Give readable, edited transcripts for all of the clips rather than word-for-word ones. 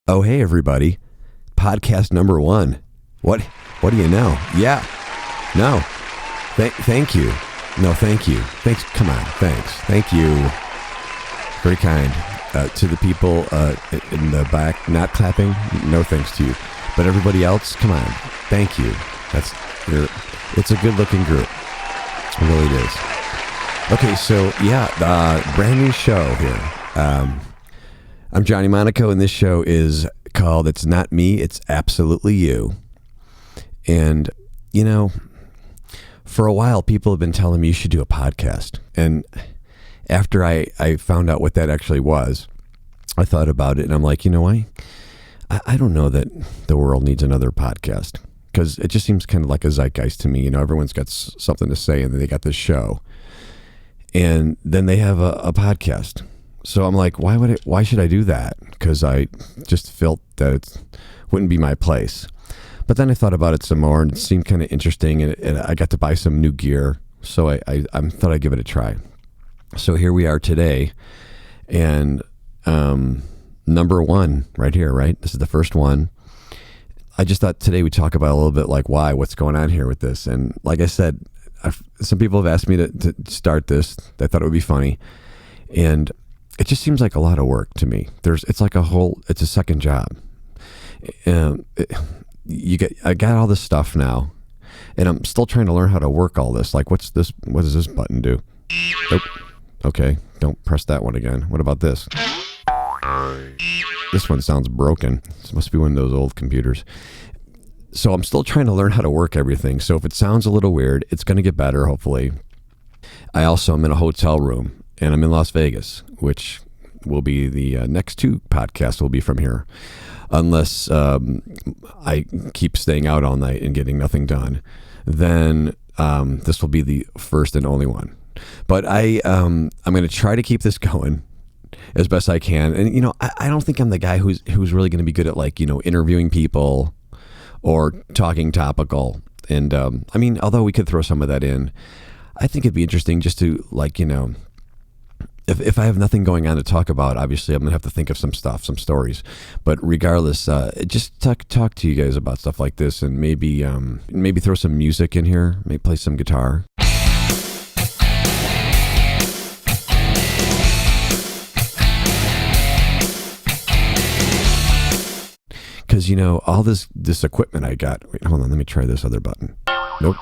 Oh, hey, everybody. Podcast number 1. What do you know? Yeah. No. Thank you. No, thank you. Thanks. Come on. Thanks. Thank you. Very kind. To the people in the back not clapping, no thanks to you. But everybody else, come on. Thank you. It's a good-looking group. It really is. Okay, so, brand new show here. I'm Johnny Monaco, and this show is called It's Not Me, It's Absolutely You. And, for a while, people have been telling me you should do a podcast. And after I found out what that actually was, I thought about it, and I'm like, I don't know that the world needs another podcast. Because it just seems kind of like a zeitgeist to me. Everyone's got something to say, and then they got this show. And then they have a podcast. So I'm like, why should I do that? Because I just felt that it wouldn't be my place. But then I thought about it some more, and it seemed kind of interesting, and I got to buy some new gear. So I thought I'd give it a try. So here we are today, and number 1 right here, right? This is the first one. I just thought today we'd talk about a little bit like what's going on here with this. And like I said, some people have asked me to start this. They thought it would be funny. And it just seems like a lot of work to me. It's a second job. I got all this stuff now, and I'm still trying to learn how to work all this. Like, what does this button do? Nope. Okay, don't press that one again. What about this? This one sounds broken. This must be one of those old computers. So I'm still trying to learn how to work everything. So if it sounds a little weird, it's going to get better, hopefully. I also am in a hotel room. And I'm in Las Vegas, which will be the next 2 podcasts will be from here. Unless I keep staying out all night and getting nothing done, then this will be the first and only one. But I'm going to try to keep this going as best I can. And, I don't think I'm the guy who's really going to be good at interviewing people or talking topical. And although we could throw some of that in, I think it'd be interesting just to If I have nothing going on to talk about, obviously I'm going to have to think of some stuff, some stories. But regardless, just talk to you guys about stuff like this, and maybe throw some music in here, maybe play some guitar. Because, all this equipment I got. Wait, hold on, let me try this other button. Nope.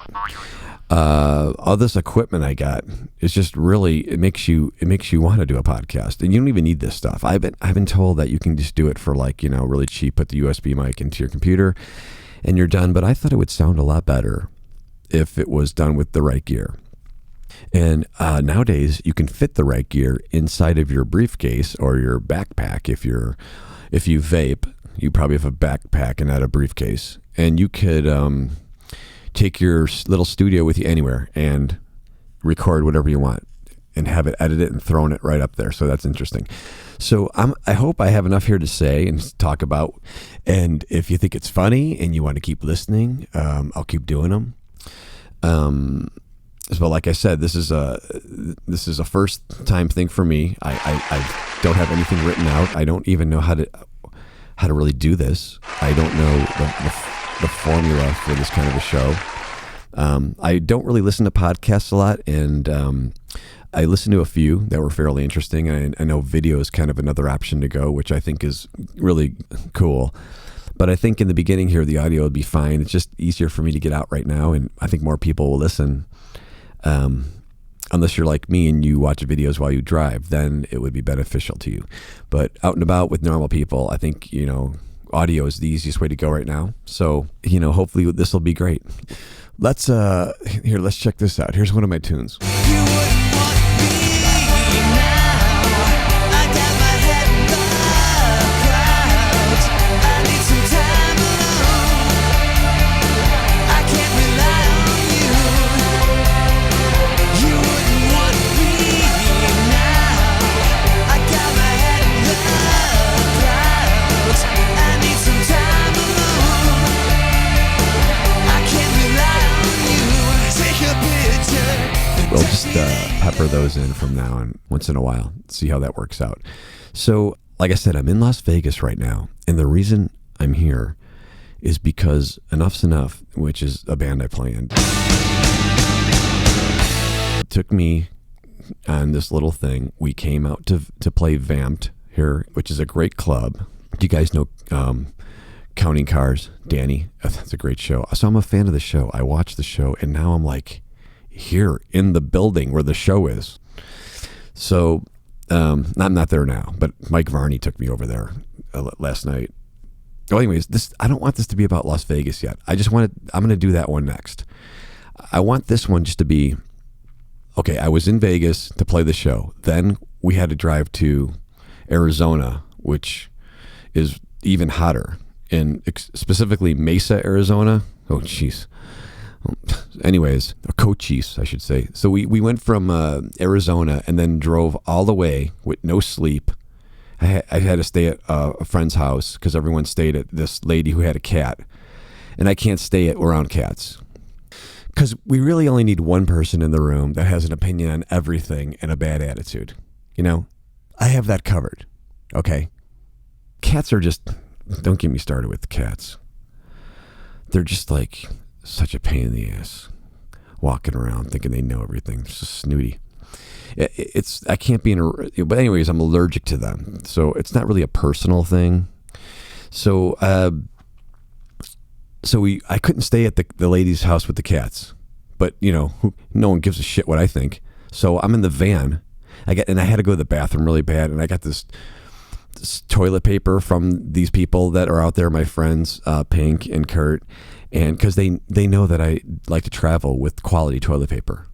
All this equipment I got is just really, it makes you want to do a podcast, and you don't even need this stuff. I've been told that you can just do it for really cheap, put the USB mic into your computer and you're done. But I thought it would sound a lot better if it was done with the right gear. And nowadays you can fit the right gear inside of your briefcase or your backpack. If you vape, you probably have a backpack and not a briefcase, and you could, take your little studio with you anywhere and record whatever you want and have it edited and thrown it right up there. So that's interesting. So I hope I have enough here to say and talk about. And if you think it's funny and you want to keep listening, I'll keep doing them. But like I said, this is a first time thing for me. I don't have anything written out. I don't even know how to really do this. I don't know the formula for this kind of a show. I don't really listen to podcasts a lot, and I listened to a few that were fairly interesting, and I know video is kind of another option to go, which I think is really cool. But I think in the beginning here, the audio would be fine. It's just easier for me to get out right now, and I think more people will listen. Unless you're like me and you watch videos while you drive, then it would be beneficial to you. But out and about with normal people, I think, audio is the easiest way to go right now. So, hopefully this will be great. Let's check this out. Here's one of my tunes. You wouldn't want me now. I got my head in the clouds. I need some time alone. I can't rely on you. You wouldn't want me now. I got my head in the clouds. I need some time alone. I can't rely on you. Take a picture. We'll just pepper those in from now on once in a while, see how that works out. So, like I said, I'm in Las Vegas right now, And the reason I'm here is because Enough's Enough, which is a band I play in, took me on this little thing. We came out to play Vamped here, which is a great club. Do you guys know Counting Cars? Danny, that's a great show. So I'm a fan of the show. I watched the show, and now I'm like here in the building where the show is. So I'm not there now, but Mike Varney took me over there last night. Well, anyways, I don't want this to be about Las Vegas yet. I'm going to do that one next. I want this one just to be, okay, I was in Vegas to play the show. Then we had to drive to Arizona, which is even hotter, and specifically Mesa, Arizona. Oh, jeez. Anyways, Cochise, I should say. So we went from Arizona and then drove all the way with no sleep. I had to stay at a friend's house because everyone stayed at this lady who had a cat. And I can't stay around cats. Because we really only need one person in the room that has an opinion on everything and a bad attitude. You know, I have that covered. Okay? Cats are just, don't get me started with cats. They're just like such a pain in the ass. Walking around thinking they know everything. They're so snooty. I can't be but anyways, I'm allergic to them. So it's not really a personal thing. So, I couldn't stay at the lady's house with the cats, but no one gives a shit what I think. So I'm in the van. I had to go to the bathroom really bad. And I got this toilet paper from these people that are out there, my friends, Pink and Kurt. And cause they know that I like to travel with quality toilet paper,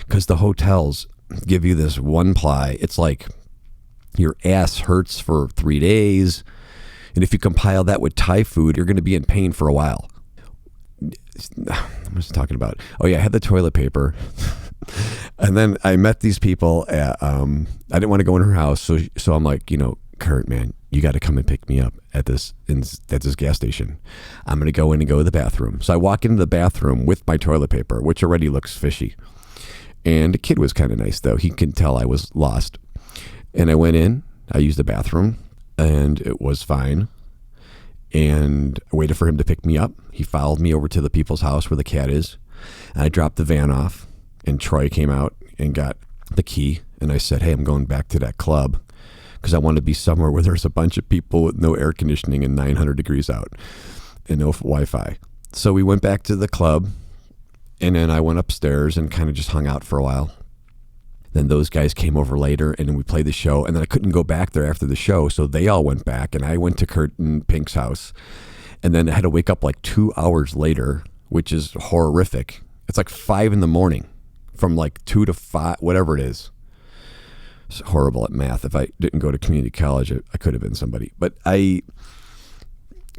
cause the hotels give you this one ply. It's like your ass hurts for 3 days. And if you compile that with Thai food, you're going to be in pain for a while. I'm just talking about, oh yeah, I had the toilet paper. And then I met these people at, I didn't want to go in her house. So I'm like, Kurt, man, you got to come and pick me up at this gas station. I'm going to go in and go to the bathroom. So I walk into the bathroom with my toilet paper, which already looks fishy. And the kid was kind of nice, though. He could tell I was lost. And I went in, I used the bathroom, and it was fine. And I waited for him to pick me up. He followed me over to the people's house where the cat is. And I dropped the van off, and Troy came out and got the key. And I said, hey, I'm going back to that club because I want to be somewhere where there's a bunch of people with no air conditioning and 900 degrees out and no Wi-Fi. So we went back to the club. And then I went upstairs and kind of just hung out for a while. Then those guys came over later and we played the show. And then I couldn't go back there after the show. So they all went back and I went to Kurt and Pink's house. And then I had to wake up like 2 hours later, which is horrific. It's like 5 a.m. from like 2 to 5, whatever it is. It's horrible at math. If I didn't go to community college, I could have been somebody. But I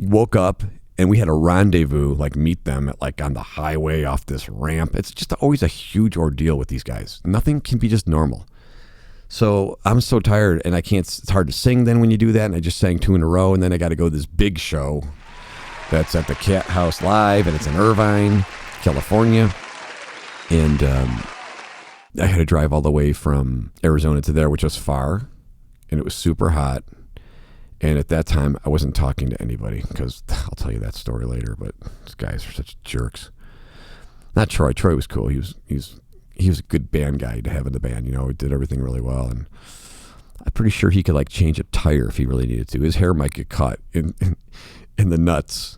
woke up. And we had a rendezvous, like meet them at like on the highway off this ramp. It's just always a huge ordeal with these guys. Nothing can be just normal. So I'm so tired and I can't, it's hard to sing then when you do that. And I just sang 2 in a row. And then I got to go to this big show that's at the Cat House Live and it's in Irvine, California. And I had to drive all the way from Arizona to there, which was far. And it was super hot. And at that time, I wasn't talking to anybody because I'll tell you that story later. But these guys are such jerks. Not Troy. Troy was cool. He was a good band guy to have in the band. He did everything really well. And I'm pretty sure he could like change a tire if he really needed to. His hair might get caught in the nuts,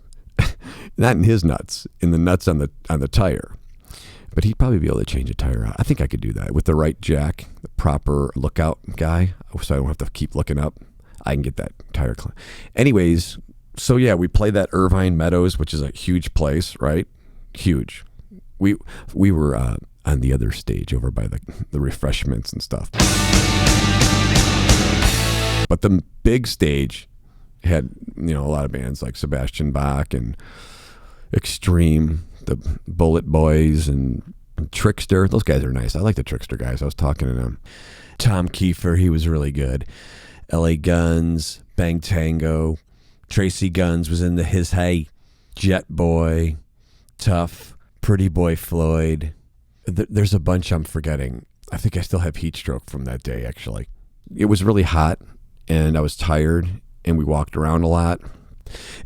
not in his nuts, in the nuts on the tire. But he'd probably be able to change a tire out. I think I could do that with the right jack, the proper lookout guy, so I don't have to keep looking up. I can get that tire clean. Anyways, so yeah, we played that Irvine Meadows, which is a huge place, right? Huge. We were on the other stage over by the refreshments and stuff. But the big stage had, a lot of bands like Sebastian Bach and Extreme, the Bullet Boys and Trickster. Those guys are nice. I like the Trickster guys. I was talking to them. Tom Kiefer, he was really good. LA Guns, Bang Tango, Tracy Guns was in the His Hey, Jet Boy, Tough, Pretty Boy Floyd. There's a bunch I'm forgetting. I think I still have heat stroke from that day, actually. It was really hot, and I was tired, and we walked around a lot.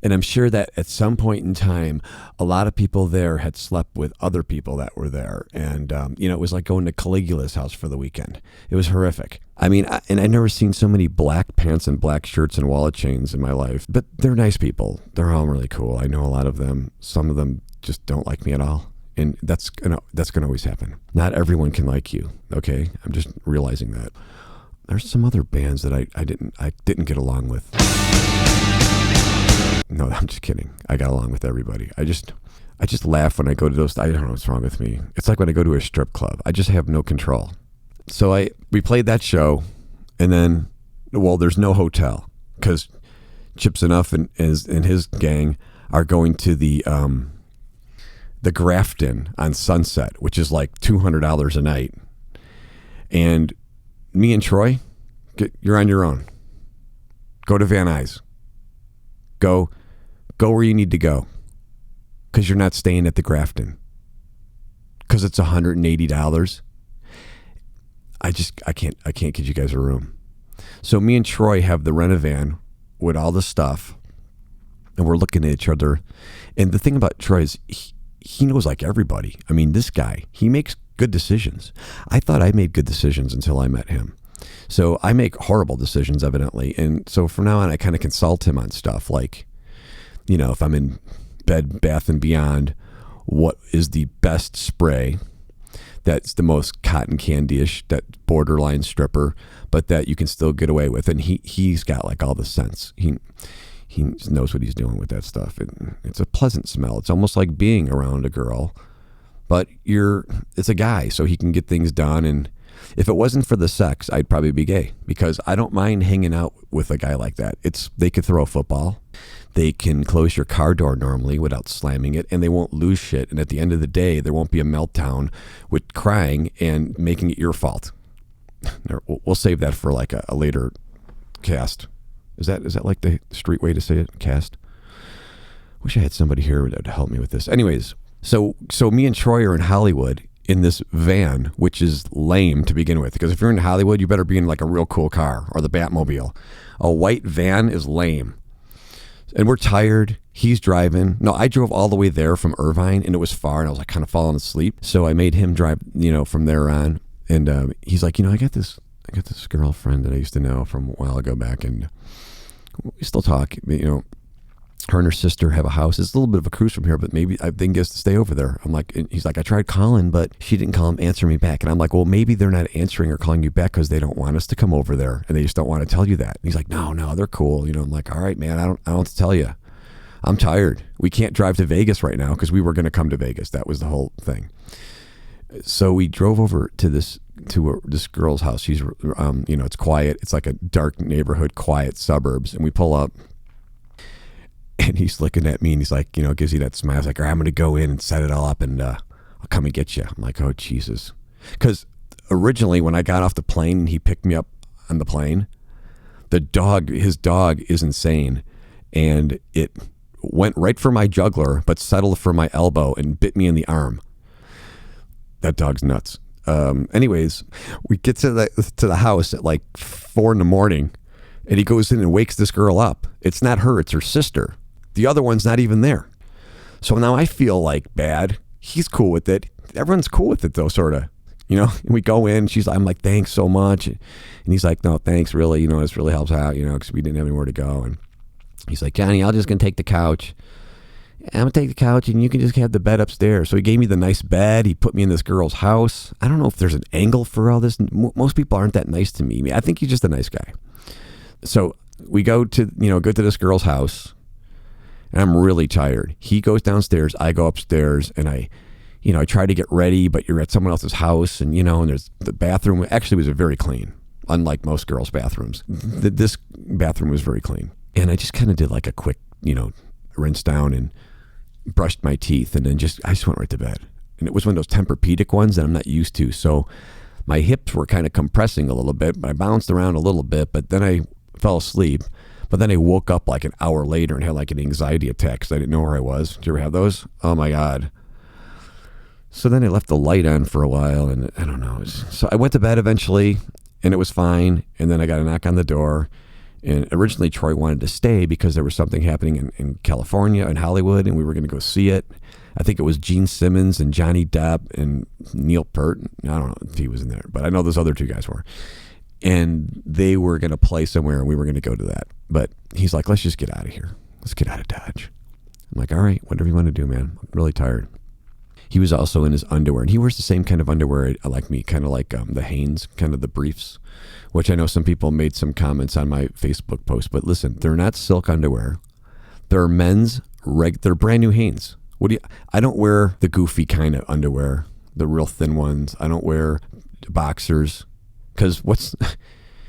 And I'm sure that at some point in time, a lot of people there had slept with other people that were there. And, it was like going to Caligula's house for the weekend. It was horrific. I mean, and I've never seen so many black pants and black shirts and wallet chains in my life. But they're nice people. They're all really cool. I know a lot of them. Some of them just don't like me at all. And that's gonna always happen. Not everyone can like you, okay? I'm just realizing that. There's some other bands that I didn't get along with. No, I'm just kidding. I got along with everybody. I just laugh when I go to those. I don't know what's wrong with me. It's like when I go to a strip club. I just have no control. So we played that show, and then, there's no hotel because Chips Enough and his gang are going to the Grafton on Sunset, which is like $200 a night. And me and Troy, you're on your own. Go to Van Nuys. Go where you need to go, because you're not staying at the Grafton, because it's $180. I can't get you guys a room. So me and Troy have the rent-a-van with all the stuff, and we're looking at each other. And the thing about Troy is he knows like everybody. I mean, this guy, he makes good decisions. I thought I made good decisions until I met him. So I make horrible decisions, evidently. And so from now on, I kind of consult him on stuff like, if I'm in Bed Bath & Beyond, what is the best spray that's the most cotton candy-ish, that borderline stripper, but that you can still get away with. And he's got like all the sense. He knows what he's doing with that stuff. It's a pleasant smell. It's almost like being around a girl, but it's a guy, so he can get things done. And if it wasn't for the sex, I'd probably be gay, because I don't mind hanging out with a guy like that. They could throw a football. They can close your car door normally without slamming it, and they won't lose shit. And at the end of the day, there won't be a meltdown with crying and making it your fault. We'll save that for like a later cast. Is that like the street way to say it? Cast? Wish I had somebody here to help me with this. Anyways, so me and Troy are in Hollywood in this van, which is lame to begin with, because if you're in Hollywood, you better be in like a real cool car or the Batmobile. A white van is lame. And we're tired. He's driving. No, I drove all the way there from Irvine, and it was far, and I was like kind of falling asleep. So I made him drive, from there on. And he's like, I got this girlfriend that I used to know from a while ago back, and we still talk. Her and her sister have a house. It's a little bit of a cruise from here, but maybe I think gets to stay over there. I'm like, and he's like, I tried calling, but she didn't answer me back. And I'm like, well, maybe they're not answering or calling you back because they don't want us to come over there, and they just don't want to tell you that. And he's like, no, they're cool. I'm like, all right, man, I don't have to tell you. I'm tired. We can't drive to Vegas right now because we were going to come to Vegas. That was the whole thing. So we drove over to this girl's house. She's, it's quiet. It's like a dark neighborhood, quiet suburbs. And we pull up, and he's looking at me, and he's like, gives you that smile. He's like, all right, I'm going to go in and set it all up, and I'll come and get you. I'm like, oh, Jesus. Because originally when I got off the plane and he picked me up on the plane, his dog is insane. And it went right for my jugular, but settled for my elbow and bit me in the arm. That dog's nuts. Anyways, we get to the house at like 4 a.m, and he goes in and wakes this girl up. It's not her, it's her sister. The other one's not even there. So now I feel like bad. He's cool with it. Everyone's cool with it though, sort of. And we go in, I'm like, thanks so much. And he's like, no, thanks, really. This really helps out, because we didn't have anywhere to go. And he's like, Johnny, I'm just going to take the couch. I'm going to take the couch, and you can just have the bed upstairs. So he gave me the nice bed. He put me in this girl's house. I don't know if there's an angle for all this. Most people aren't that nice to me. I think he's just a nice guy. So we go to this girl's house, and I'm really tired. He goes downstairs, I go upstairs, and I try to get ready, but you're at someone else's house, and and there's the bathroom. Actually, was very clean, unlike most girls' bathrooms. This bathroom was very clean, and I just kind of did like a quick, rinse down and brushed my teeth, and then I just went right to bed. And it was one of those Tempur-Pedic ones that I'm not used to, so my hips were kind of compressing a little bit, but I bounced around a little bit, but then I fell asleep. But then I woke up like an hour later and had like an anxiety attack because I didn't know where I was. Did you ever have those? Oh my God. So then I left the light on for a while, and I don't know. So I went to bed eventually, and it was fine. And then I got a knock on the door, And originally Troy wanted to stay because there was something happening in California and Hollywood, and we were going to go see it. I think it was Gene Simmons and Johnny Depp and Neil Peart. I don't know if he was in there, but I know those other two guys were. And they were going to play somewhere, and we were going to go to that. But he's like, let's just get out of here. Let's get out of Dodge. I'm like, all right, whatever you want to do, man. I'm really tired. He was also in his underwear, and he wears the same kind of underwear like me, kind of like the Hanes, kind of the briefs, which I know some people made some comments on my Facebook post. But listen, they're not silk underwear. They're men's, they're brand new Hanes. I don't wear the goofy kind of underwear, the real thin ones. I don't wear boxers because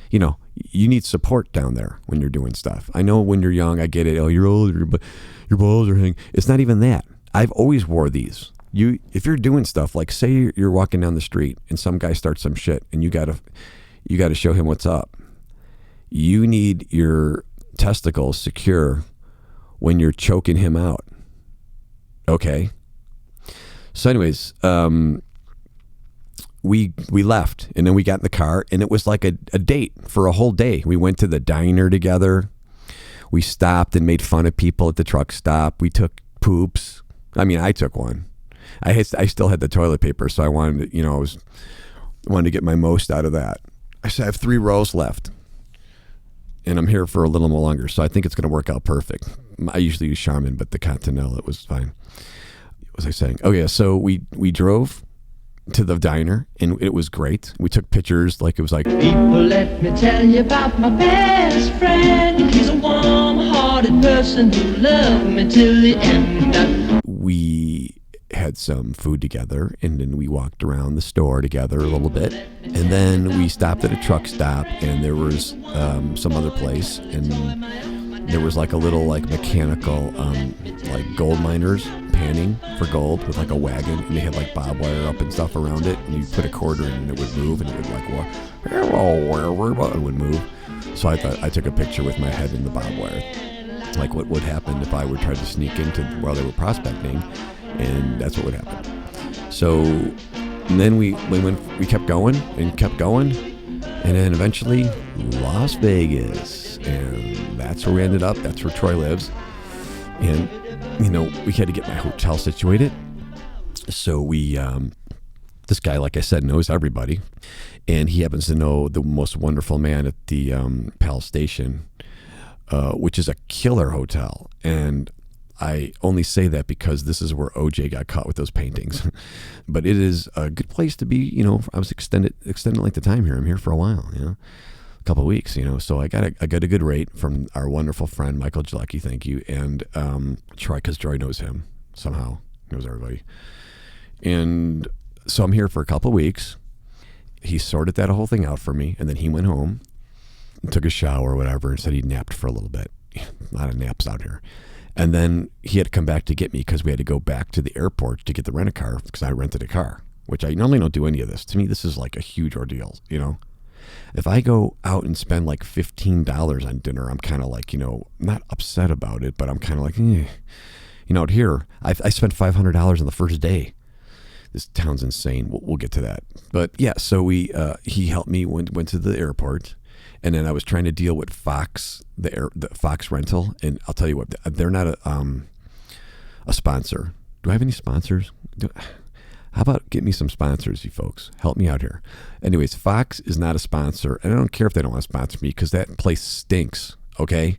you need support down there when you're doing stuff. I know when you're young, I get it. Oh, you're old, your balls are hanging. It's not even that. I've always wore these. If you're doing stuff, like say you're walking down the street and some guy starts some shit and you gotta show him what's up. You need your testicles secure when you're choking him out. Okay. So anyways, we left, and then we got in the car, and it was like a date for a whole day. We went to the diner together. We stopped and made fun of people at the truck stop. We took poops. I mean, I took one. I still had the toilet paper, so I wanted to, wanted to get my most out of that. I said I have 3 rows left, and I'm here for a little more longer, so I think it's going to work out perfect. I usually use Charmin, but the Continental, it was fine. What was I saying? Oh yeah, so we drove to the diner, and it was great. We took pictures, like it was like, people, let me tell you about my best friend. He's a warm-hearted person who loved me till the end. We had some food together, and then we walked around the store together a little bit, and then we stopped at a truck stop, and there was some other place, and there was like a little like mechanical like gold miners panning for gold with like a wagon, and they had like barbed wire up and stuff around it, and you put a quarter in and it would move, and it would like it would move. So I thought I took a picture with my head in the barbed wire, like what would happen if I would try to sneak into while they were prospecting, and that's what would happen. So and then we kept going, and then eventually Las Vegas, and that's where we ended up. That's where Troy lives, and we had to get my hotel situated. So we this guy, like I said, knows everybody, and he happens to know the most wonderful man at the Pal Station, which is a killer hotel. And I only say that because this is where OJ got caught with those paintings. But it is a good place to be. I was extended length of time here. I'm here for a while, a couple of weeks, so I got a good rate from our wonderful friend Michael Jalecki, thank you, and Troy, because Troy knows him somehow, knows everybody. And so I'm here for a couple of weeks. He sorted that whole thing out for me, and then he went home and took a shower or whatever, and said he napped for a little bit. A lot of naps out here. And then he had to come back to get me because we had to go back to the airport to get the rent-a-car, because I rented a car, which I normally don't do any of this. To me, this is like a huge ordeal, If I go out and spend like $15 on dinner, I'm kind of like, not upset about it, but I'm kind of like, out here, I spent $500 on the first day. This town's insane. We'll get to that. But yeah, so he helped me, went to the airport, and then I was trying to deal with Fox, the Fox rental, and I'll tell you what, they're not a sponsor. Do I have any sponsors? How about get me some sponsors, you folks? Help me out here. Anyways, Fox is not a sponsor, and I don't care if they don't want to sponsor me, because that place stinks, okay?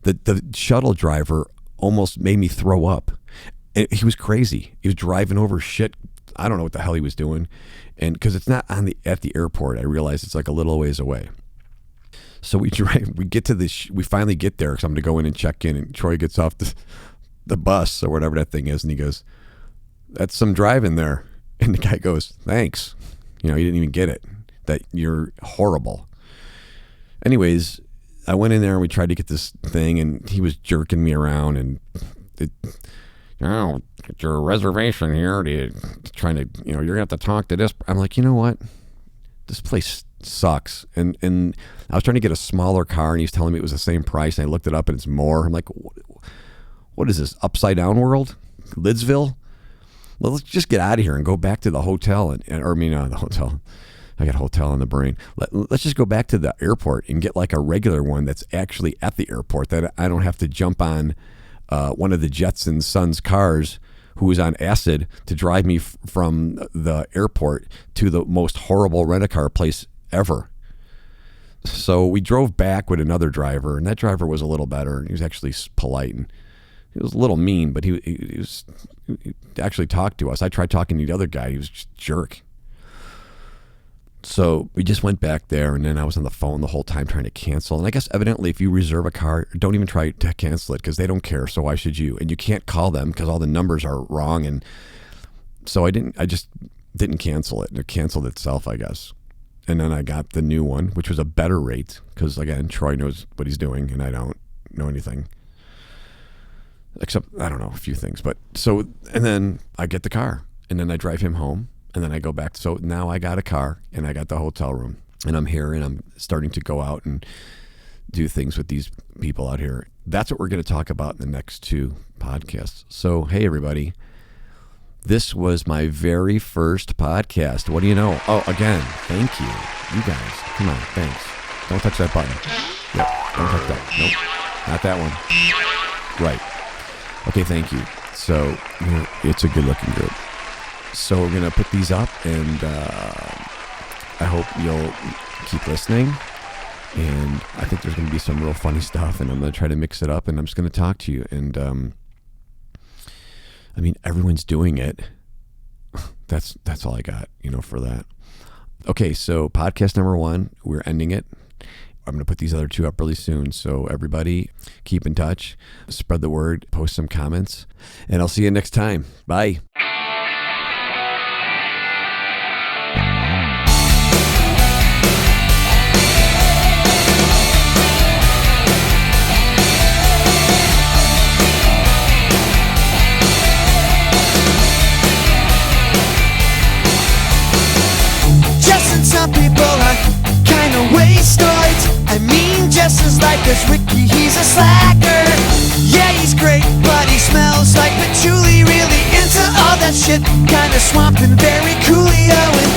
The shuttle driver almost made me throw up. He was crazy. He was driving over shit. I don't know what the hell he was doing. And because it's not at the airport, I realized it's like a little ways away. So we get to we finally get there, because I'm going to go in and check in, and Troy gets off the bus or whatever that thing is, and he goes, "That's some driving there." And the guy goes, "Thanks. He didn't even get it. That you're horrible." Anyways, I went in there and we tried to get this thing, and he was jerking me around, and get your reservation here. Trying to, you're gonna have to talk to this. I'm like, you know what? This place sucks. And I was trying to get a smaller car, and he's telling me it was the same price. And I looked it up, and it's more. I'm like, what is this? Upside down world? Lidsville? Well, let's just get out of here and go back to the hotel, the hotel, I got hotel on the brain. Let's just go back to the airport and get like a regular one that's actually at the airport, that I don't have to jump on one of the Jetsons' son's cars who was on acid to drive me from the airport to the most horrible rent-a-car place ever. So we drove back with another driver, and that driver was a little better. He was actually polite, and he was a little mean, but he actually talked to us. I tried talking to the other guy. He was just a jerk. So we just went back there, and then I was on the phone the whole time trying to cancel. And I guess evidently if you reserve a car, don't even try to cancel it because they don't care, so why should you? And you can't call them because all the numbers are wrong. And so I just didn't cancel it. It canceled itself, I guess. And then I got the new one, which was a better rate because, again, Troy knows what he's doing, and I don't know anything. Except, I don't know, a few things. But so, and then I get the car, and then I drive him home. And then I go back. So now I got a car and I got the hotel room, and I'm here and I'm starting to go out and do things with these people out here. That's what we're going to talk about in the next 2 podcasts. So, hey, everybody, this was my very first podcast. What do you know? Oh, again, thank you. You guys, come on, thanks. Don't touch that button. Yep, don't touch that. Nope, not that one. Right. Okay, thank you. So, it's a good looking group. So we're going to put these up, and I hope you'll keep listening. And I think there's going to be some real funny stuff, and I'm going to try to mix it up, and I'm just going to talk to you. And I mean, everyone's doing it. That's all I got, for that. Okay, so podcast number 1, we're ending it. I'm going to put these other 2 up really soon. So everybody, keep in touch, spread the word, post some comments, and I'll see you next time. Bye. Some people are kinda wastoids. I mean, just as life is Ricky, he's a slacker. Yeah, he's great, but he smells like patchouli. Really into all that shit, kinda swamped and very coolio. And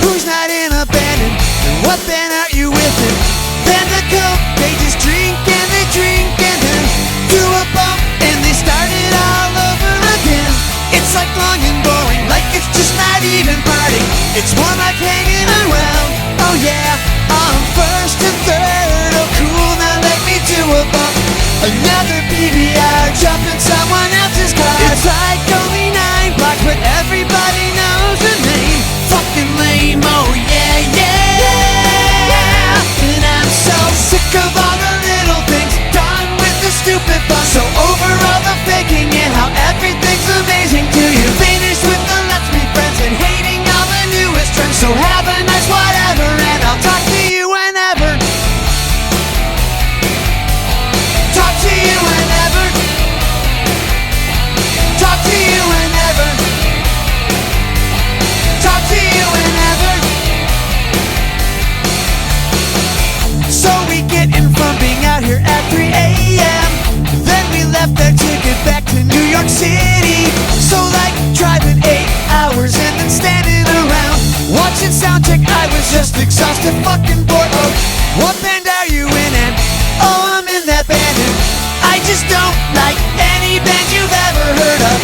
who's not in a band, and what band are you with? And then the coke, they just drink and they drink and then do a bump and they start it all over again. It's like long and boring, like it's just not even partying. It's more like hanging around. Oh yeah, on first and third. Oh cool, now let me do a bump. Another PBR, jumping someone else's car. It's like only 9 blocks, but everybody knows the name. Fucking lame, oh yeah, yeah. And I'm so sick of all the little things, done with the stupid fun. So over all the faking and how everything's amazing to you. Finished with the let's be friends and hating all the newest trends. So have a nice whatever, and I'll talk to you whenever. Talk to you whenever. Talk to you whenever. Talk to you whenever. So we get in from being out here at 3 a.m. Then we left there to get back to New York City. So like driving 8 hours and then standing around watching soundcheck. I was just exhausted, fucking bored. Oh, what band are you in? And oh, I'm in that band. And I just don't like any band you've ever heard of.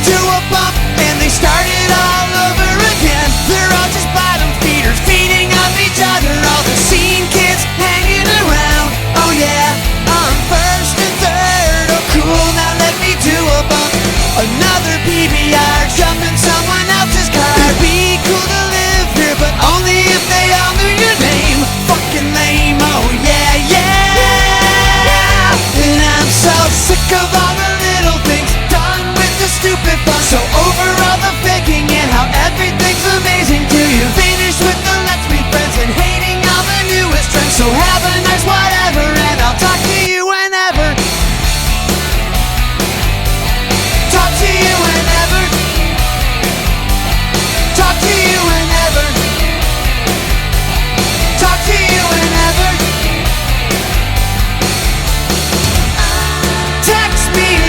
Do a bump and they start it all over again. They're all just bottom feeders, feeding off each other. All the scene kids hanging around. Oh yeah, I'm first and third. Oh cool, now let me do a bump. Another PBR, jumping someone else's car. It'd be cool to live here, but only if they all knew your name. Fucking lame, oh yeah, yeah. And I'm so sick of all the little things, done with the stupid fun. So over all the faking and how everything's amazing to you. Finished with the let's be friends and hating all the newest trends. So have a nice whatever, and I'll talk to you whenever. Talk to you whenever. Talk to you whenever. Talk to you whenever. Text me